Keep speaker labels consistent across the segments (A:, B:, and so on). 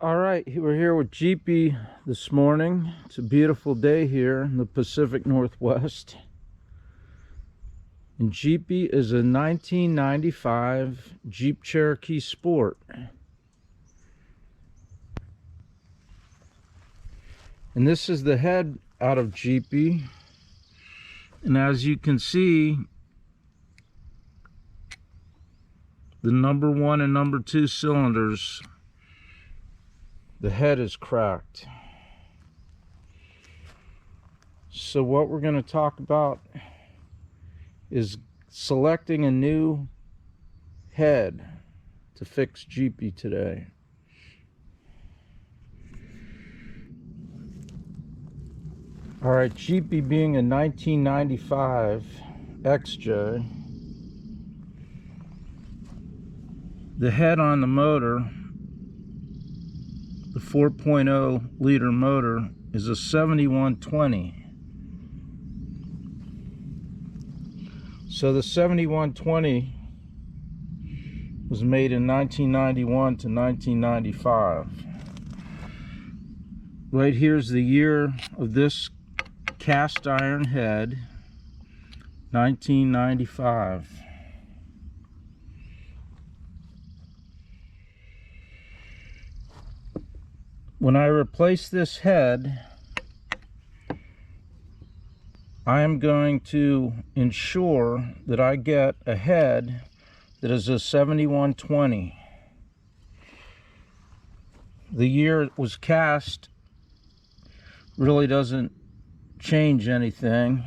A: All right, we're here with GP this morning. It's a beautiful day here in the Pacific Northwest. And GP is a 1995 Jeep Cherokee Sport. And this is the head out of GP. And as you can see, the number 1 and number 2 cylinders, the head is cracked. So what we're going to talk about is selecting a new head to fix GP today. Alright, GP being a 1995 XJ, the head on the motor, the 4.0 liter motor, is a 7120. So the 7120 was made in 1991 to 1995. Right here's the year of this cast iron head, 1995. When I replace this head, I am going to ensure that I get a head that is a 7120. The year it was cast really doesn't change anything.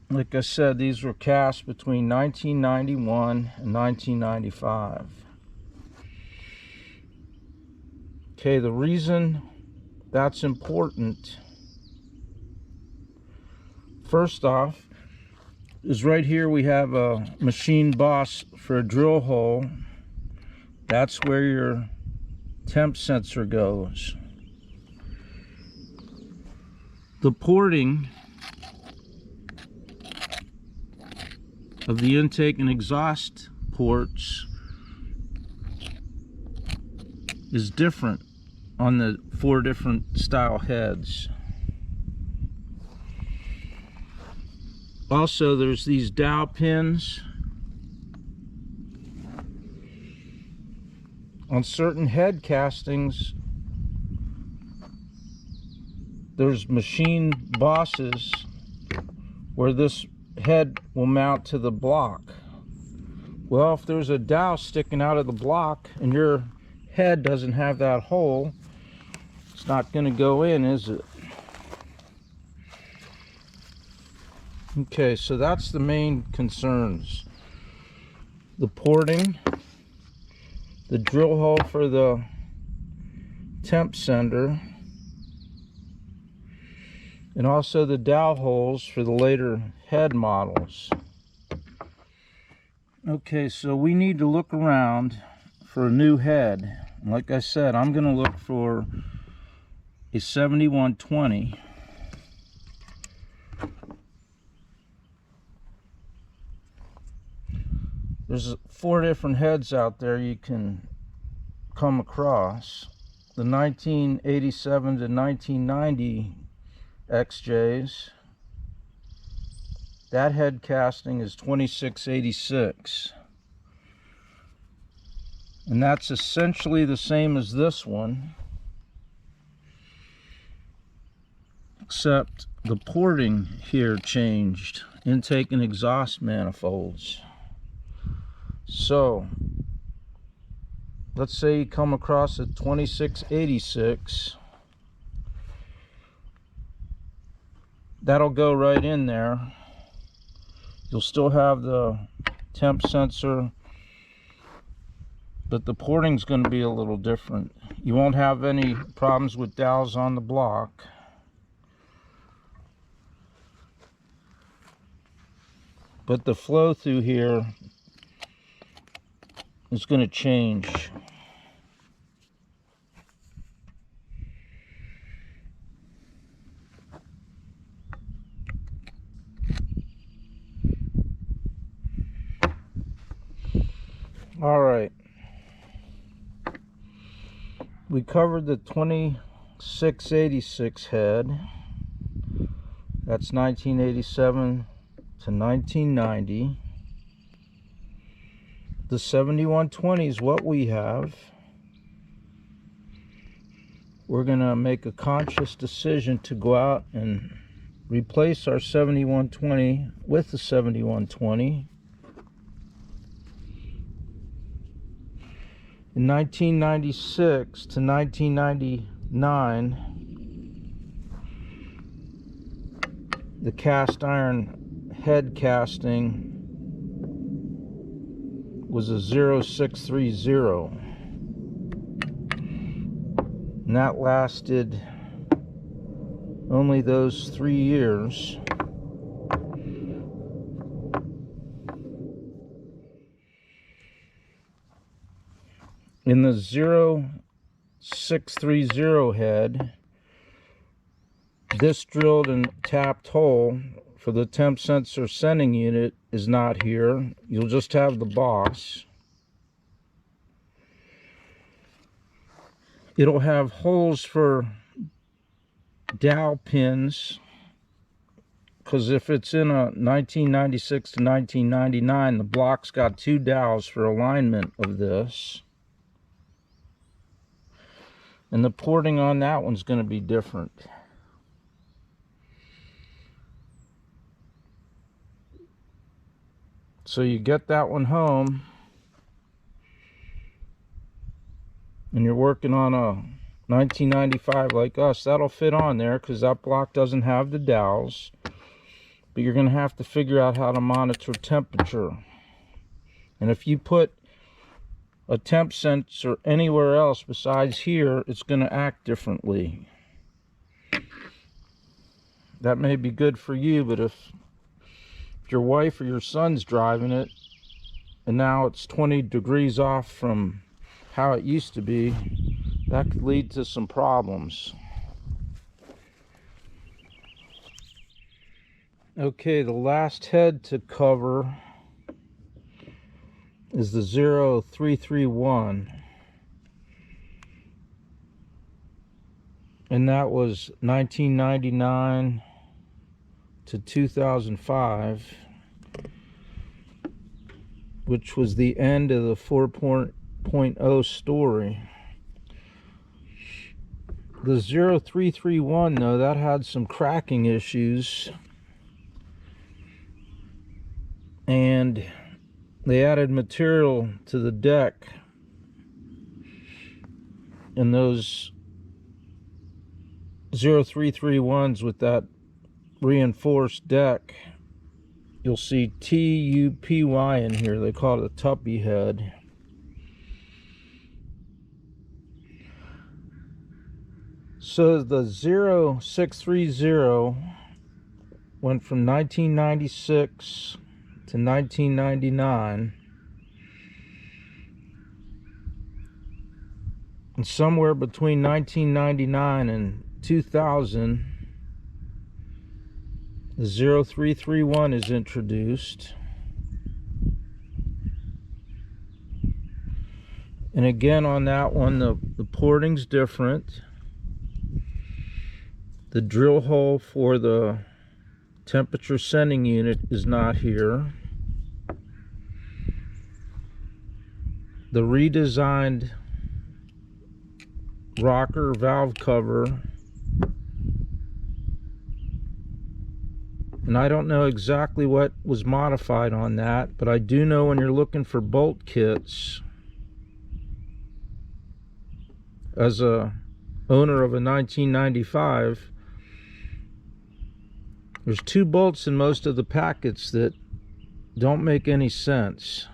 A: Like I said, these were cast between 1991 and 1995. Okay, the reason that's important, first off, is right here we have a machine boss for a drill hole. That's where your temp sensor goes. The porting of the intake and exhaust ports is different on the 4 different style heads. Also, there's these dowel pins. On certain head castings, there's machine bosses where this head will mount to the block. Well, if there's a dowel sticking out of the block and your head doesn't have that hole, it's not going to go in, is it? Okay, so that's the main concerns. The porting, the drill hole for the temp sender, and also the dowel holes for the later head models. Okay, so we need to look around for a new head. Like I said, I'm going to look for a 7120. There's 4 different heads out there you can come across. The 1987 to 1990 XJs, that head casting is 2686. And that's essentially the same as this one, except the porting here changed, intake and exhaust manifolds. So let's say you come across a 2686, that'll go right in there. You'll still have the temp sensor, but the porting's going to be a little different. You won't have any problems with dowels on the block. But the flow through here is going to change. All right. We covered the 2686 head. That's 1987 to 1990. The 7120 is what we have. We're gonna make a conscious decision to go out and replace our 7120 with the 7120. In 1996 to 1999, the cast iron head casting was a 0630, and that lasted only those 3 years. In the 0630 head, this drilled and tapped hole for the temp sensor sending unit is not here. You'll just have the boss. It'll have holes for dowel pins, because if it's in a 1996 to 1999, the block's got 2 dowels for alignment of this. And the porting on that one's going to be different. So you get that one home, and you're working on a 1995 like us, that'll fit on there because that block doesn't have the dowels. But you're going to have to figure out how to monitor temperature. And if you put a temp sensor anywhere else besides here, it's going to act differently. That may be good for you, but if your wife or your son's driving it and now it's 20 degrees off from how it used to be, that could lead to some problems. Okay, the last head to cover is the 0331, and that was 1999 to 2005, which was the end of the 4.0 story. The 0331, though, that had some cracking issues, and they added material to the deck, and those 0331s with that reinforced deck, you'll see TUPY in here. They call it a tuppy head. So the 0630 went from 1996 to 1999, and somewhere between 1999 and 2000, the 0331 is introduced. And again, on that one, the porting's different. The drill hole for the temperature sending unit is not here. The redesigned rocker valve cover, and I don't know exactly what was modified on that, but I do know when you're looking for bolt kits, as a owner of a 1995, there's 2 bolts in most of the packets that don't make any sense,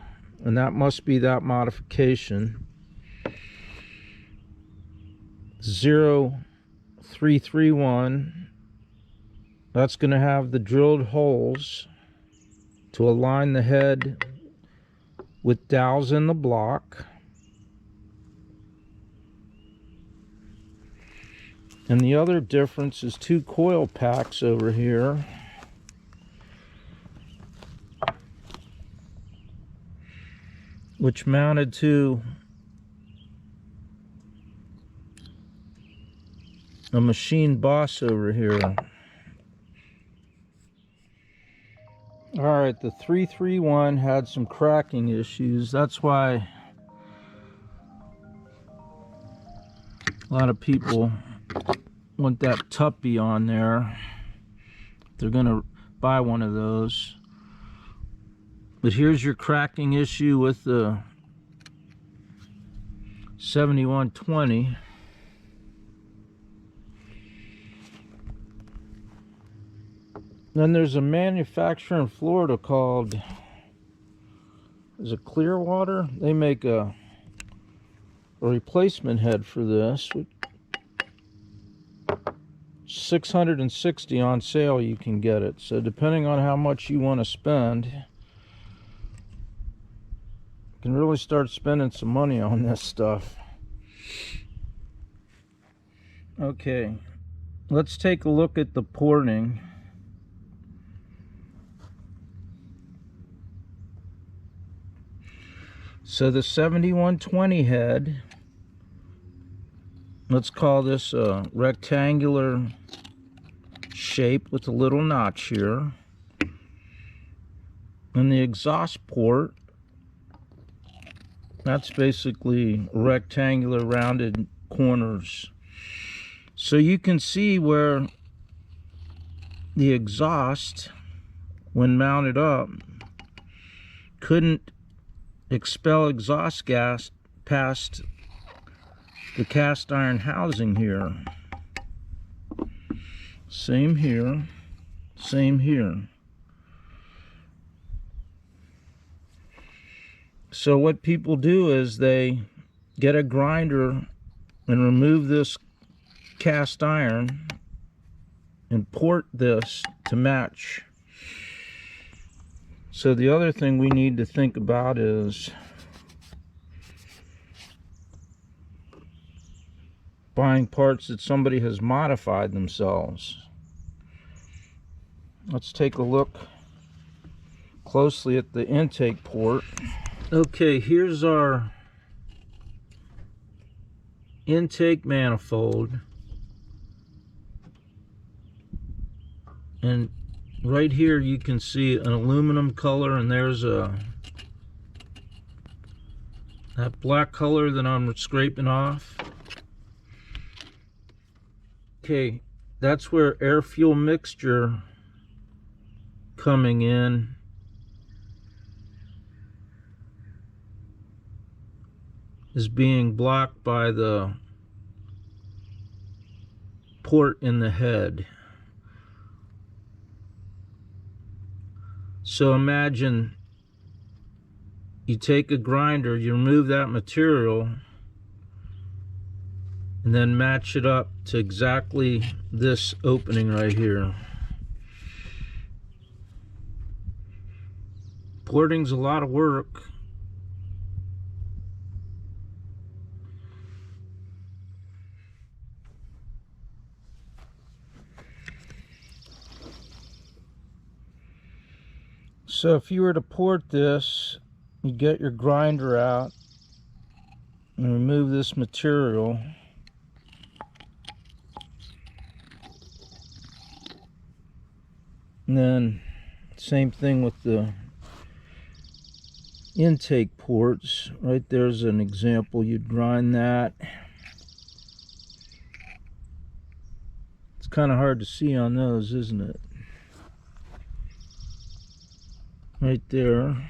A: and that must be that modification. 0331, that's going to have the drilled holes to align the head with dowels in the block. And the other difference is 2 coil packs over here. Which mounted to a machine boss over here. Alright, the 331 had some cracking issues. That's why a lot of people want that tuppy on there. They're gonna buy one of those. But here's your cracking issue with the 7120. Then there's a manufacturer in Florida called, is it Clearwater? They make a replacement head for this. $660 on sale you can get it. So depending on how much you want to spend, you can really start spending some money on this stuff. Okay, let's take a look at the porting. So the 7120 head, let's call this a rectangular shape with a little notch here. And the exhaust port, that's basically rectangular rounded corners. So you can see where the exhaust, when mounted up, couldn't expel exhaust gas past the cast iron housing here. Same here, same here. So what people do is they get a grinder and remove this cast iron and port this to match. So the other thing we need to think about is buying parts that somebody has modified themselves. Let's take a look closely at the intake port. Okay, here's our intake manifold. And right here you can see an aluminum color, and there's that black color that I'm scraping off. Okay, that's where air fuel mixture coming in is being blocked by the port in the head. So imagine you take a grinder, you remove that material, and then match it up to exactly this opening right here. Porting's a lot of work. So if you were to port this, you get your grinder out and remove this material. And then same thing with the intake ports. Right there's an example. You'd grind that. It's kind of hard to see on those, isn't it? Right there.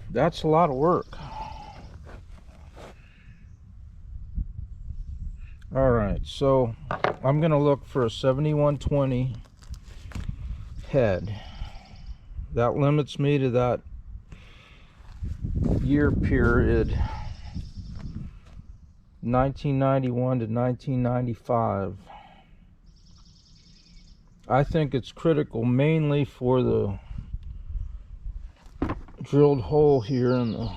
A: That's a lot of work. Alright, so I'm going to look for a 7120 head. That limits me to that year period, 1991 to 1995. I think it's critical mainly for the drilled hole here in the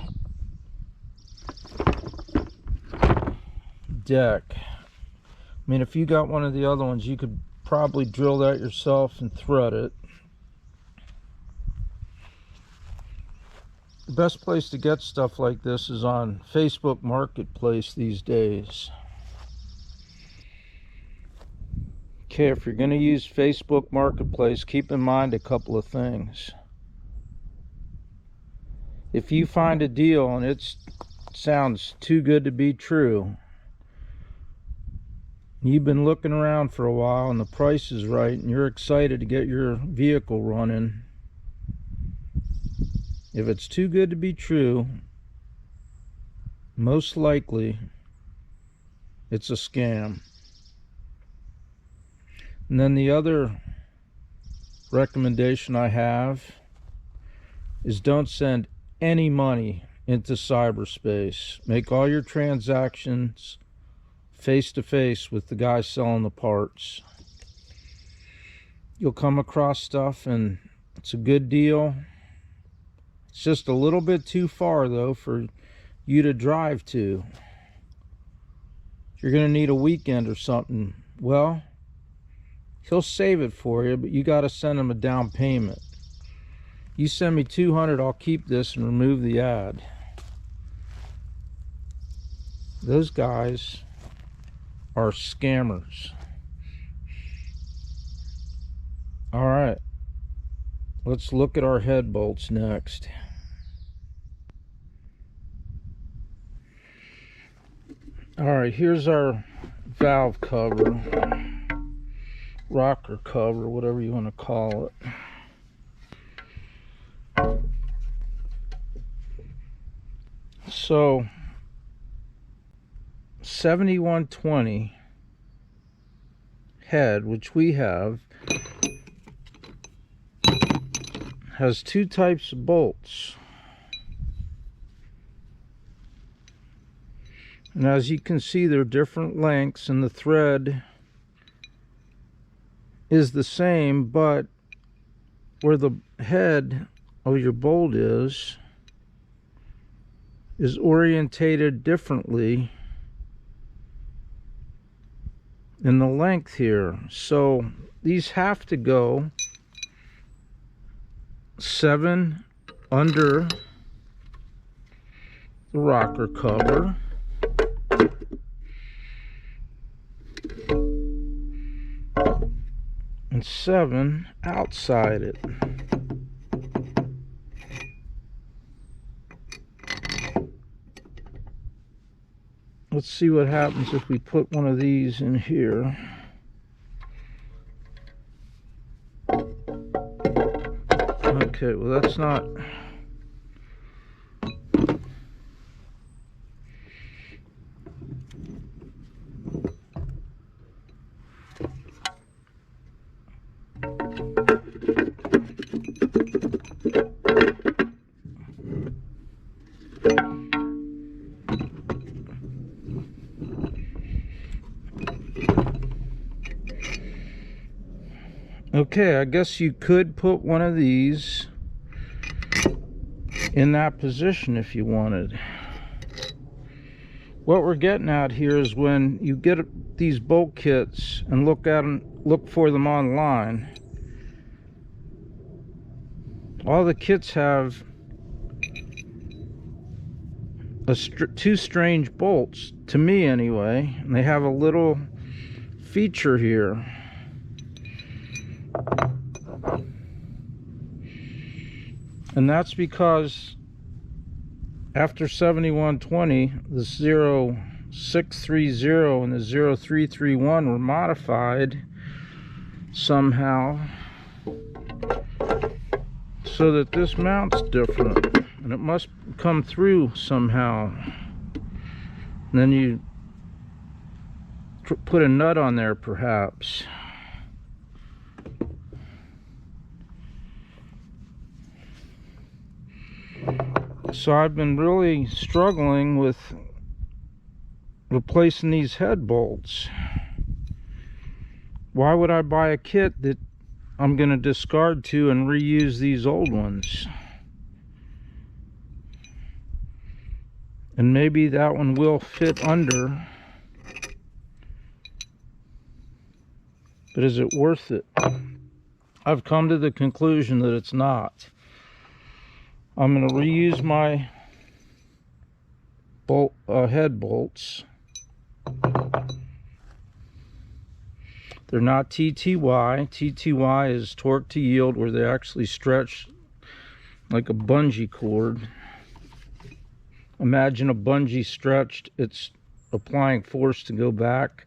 A: deck. I mean, if you got one of the other ones, you could probably drill that yourself and thread it. The best place to get stuff like this is on Facebook Marketplace these days. Okay, if you're going to use Facebook Marketplace, keep in mind a couple of things. If you find a deal and it sounds too good to be true, you've been looking around for a while and the price is right and you're excited to get your vehicle running, if it's too good to be true, most likely it's a scam. And then the other recommendation I have is don't send any money into cyberspace. Make all your transactions face to face with the guy selling the parts. You'll come across stuff and it's a good deal. It's just a little bit too far though for you to drive to. You're gonna need a weekend or something. Well, he'll save it for you, but you got to send him a down payment. You send me $200, I'll keep this and remove the ad. Those guys are scammers. All right, let's look at our head bolts next. All right, here's our valve cover, rocker cover, whatever you want to call it. So 7120 head, which we have, has two types of bolts. And as you can see, they're different lengths and the thread is the same, but where the head of your bolt is orientated differently in the length here. So these have to go 7 under the rocker cover, and 7 outside it. Let's see what happens if we put one of these in here. Okay, well that's not... Okay, I guess you could put one of these in that position if you wanted. What we're getting at here is when you get these bolt kits and look for them online, all the kits have two strange bolts, to me anyway, and they have a little feature here. And that's because after 7120, the 0630 and the 0331 were modified somehow so that this mount's different, and it must come through somehow. And then you put a nut on there perhaps. So I've been really struggling with replacing these head bolts. Why would I buy a kit that I'm going to discard to and reuse these old ones? And maybe that one will fit under, but is it worth it? I've come to the conclusion that it's not. I'm going to reuse my bolt head bolts. They're not TTY. TTY is torque to yield, where they actually stretch like a bungee cord. Imagine a bungee stretched, it's applying force to go back.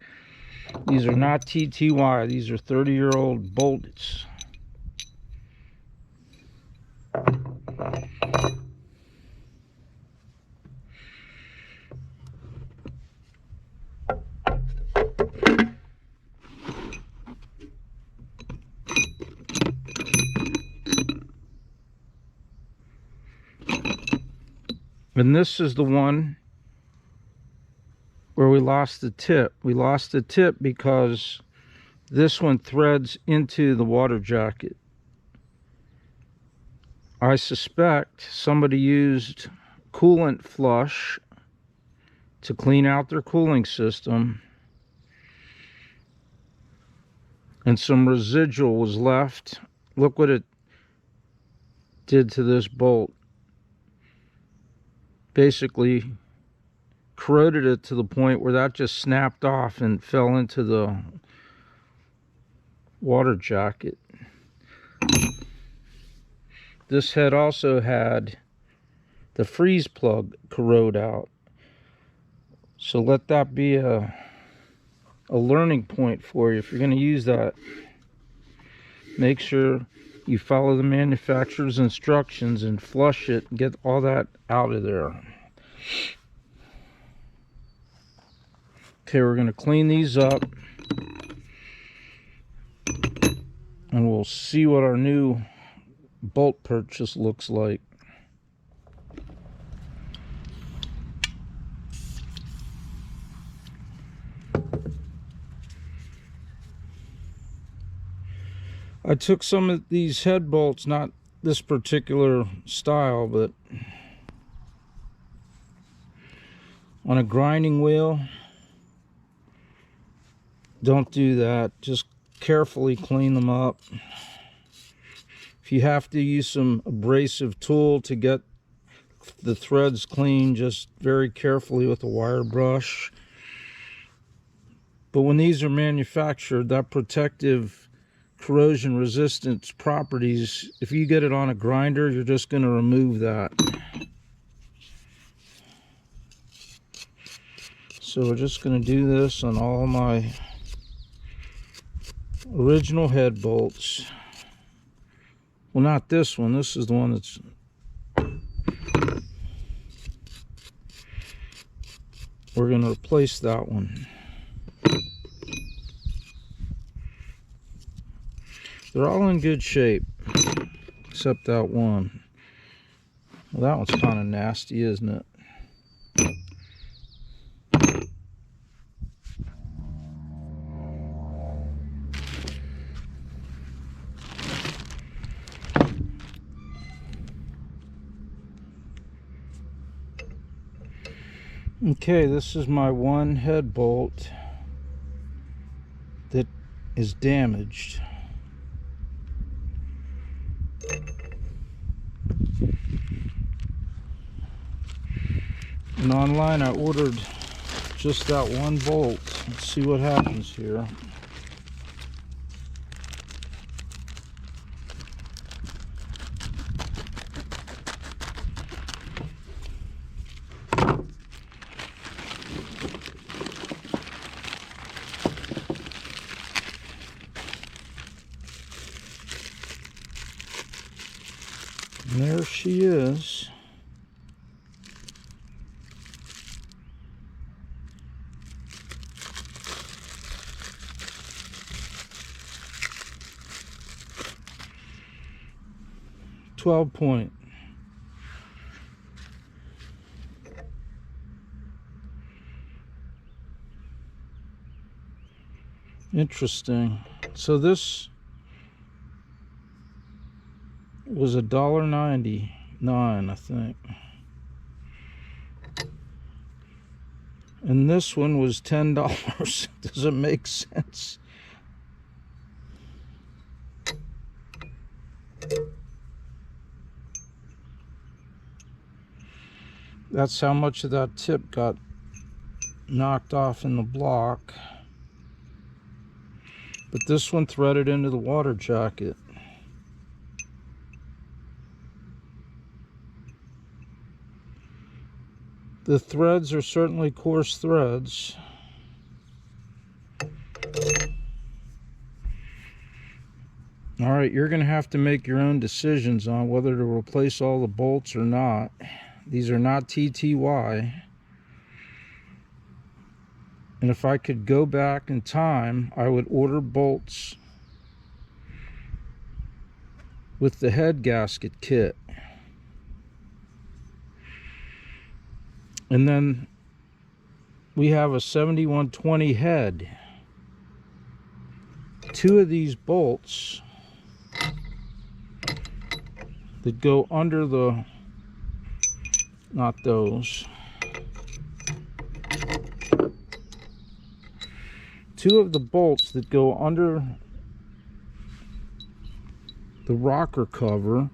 A: These are not TTY, these are 30-year-old bolts. And this is the one where we lost the tip. We lost the tip because this one threads into the water jacket. I suspect somebody used coolant flush to clean out their cooling system, and some residual was left. Look what it did to this bolt. Basically corroded it to the point where that just snapped off and fell into the water jacket. This head also had the freeze plug corrode out. So let that be a learning point for you. If you're going to use that, make sure you follow the manufacturer's instructions and flush it and get all that out of there. Okay, we're going to clean these up and we'll see what our new bolt purchase looks like. I took some of these head bolts, not this particular style, but on a grinding wheel. Don't do that. Just carefully clean them up. If you have to use some abrasive tool to get the threads clean, just very carefully with a wire brush. But when these are manufactured, that protective corrosion resistance properties, if you get it on a grinder, you're just going to remove that. So we're just going to do this on all my original head bolts. Well, not this one. This is the one that's... We're going to replace that one. They're all in good shape, except that one. Well, that one's kind of nasty, isn't it? Okay, this is my one head bolt that is damaged. And online I ordered just that one bolt. Let's see what happens here. And there she is. .12. Interesting. So this was $1.99, I think. And this one was $10. Does it make sense? That's how much of that tip got knocked off in the block. But this one threaded into the water jacket. The threads are certainly coarse threads. All right, you're going to have to make your own decisions on whether to replace all the bolts or not. These are not TTY. And if I could go back in time, I would order bolts with the head gasket kit. And then we have a 7120 head. Two of these bolts that go under the, not those. Two of the bolts that go under the rocker cover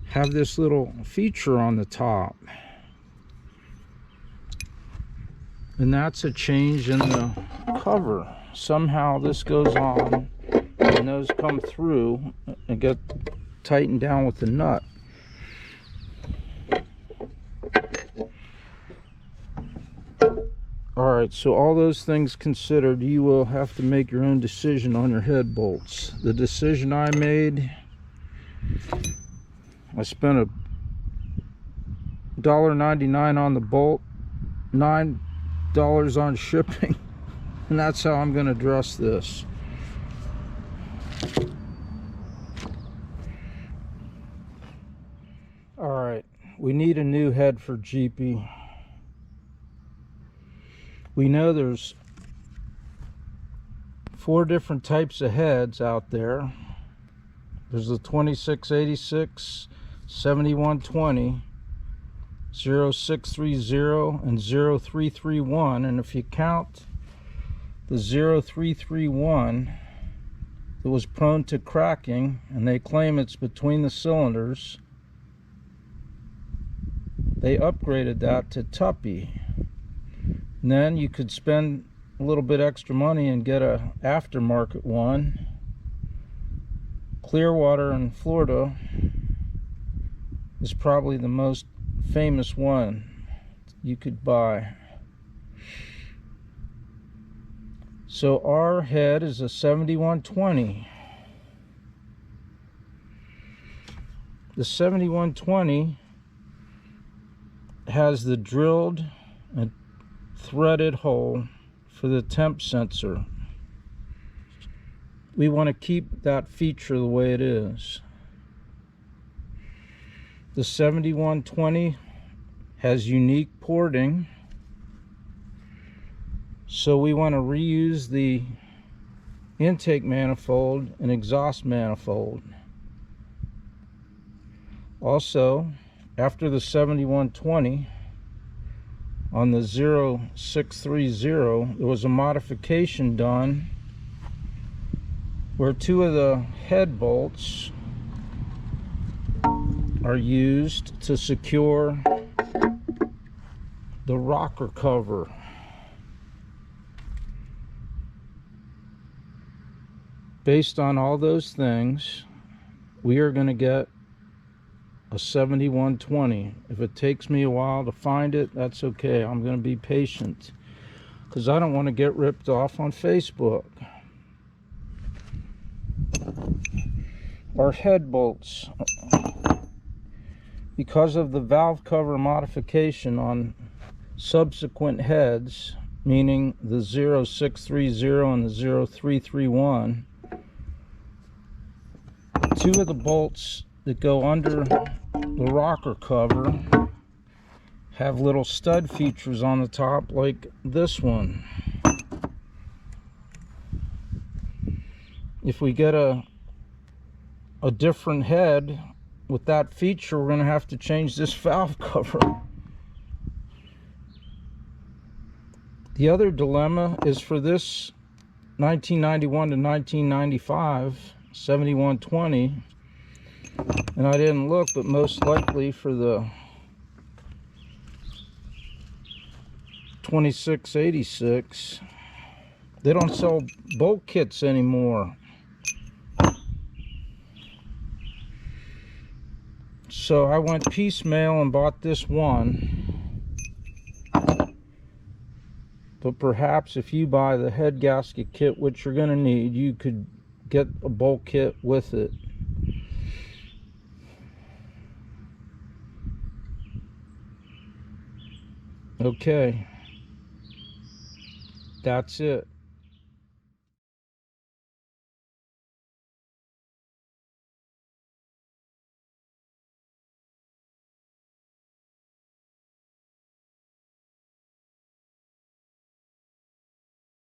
A: have this little feature on the top. And that's a change in the cover. Somehow this goes on and those come through and get tightened down with the nut. Alright, so all those things considered, you will have to make your own decision on your head bolts. The decision I made, I spent $1.99 on the bolt, $9 on shipping, and that's how I'm going to dress this. Alright, we need a new head for Jeepy. We know there's 4 different types of heads out there. There's the 2686, 7120, 0630, and 0331. And if you count the 0331, it was prone to cracking, and they claim it's between the cylinders. They upgraded that to Tuppy. And then you could spend a little bit extra money and get a aftermarket one. Clearwater in Florida is probably the most famous one you could buy. So our head is a 7120. The 7120 has the drilled and threaded hole for the temp sensor. We want to keep that feature the way it is. The 7120 has unique porting, so we want to reuse the intake manifold and exhaust manifold. Also, after the 7120, on the 0630, there was a modification done where 2 of the head bolts are used to secure the rocker cover. Based on all those things, we are going to get a 7120. If it takes me a while to find it, that's okay. I'm going to be patient because I don't want to get ripped off on Facebook. Our head bolts, because of the valve cover modification on subsequent heads, meaning the 0630 and the 0331, 2 of the bolts that go under the rocker cover have little stud features on the top like this one. If we get a different head with that feature, we're going to have to change this valve cover. The other dilemma is for this 1991 to 1995 7120, and I didn't look, but most likely for the $26.86. They don't sell bolt kits anymore. So I went piecemeal and bought this one. But perhaps if you buy the head gasket kit, which you're going to need, you could get a bolt kit with it. Okay. That's it.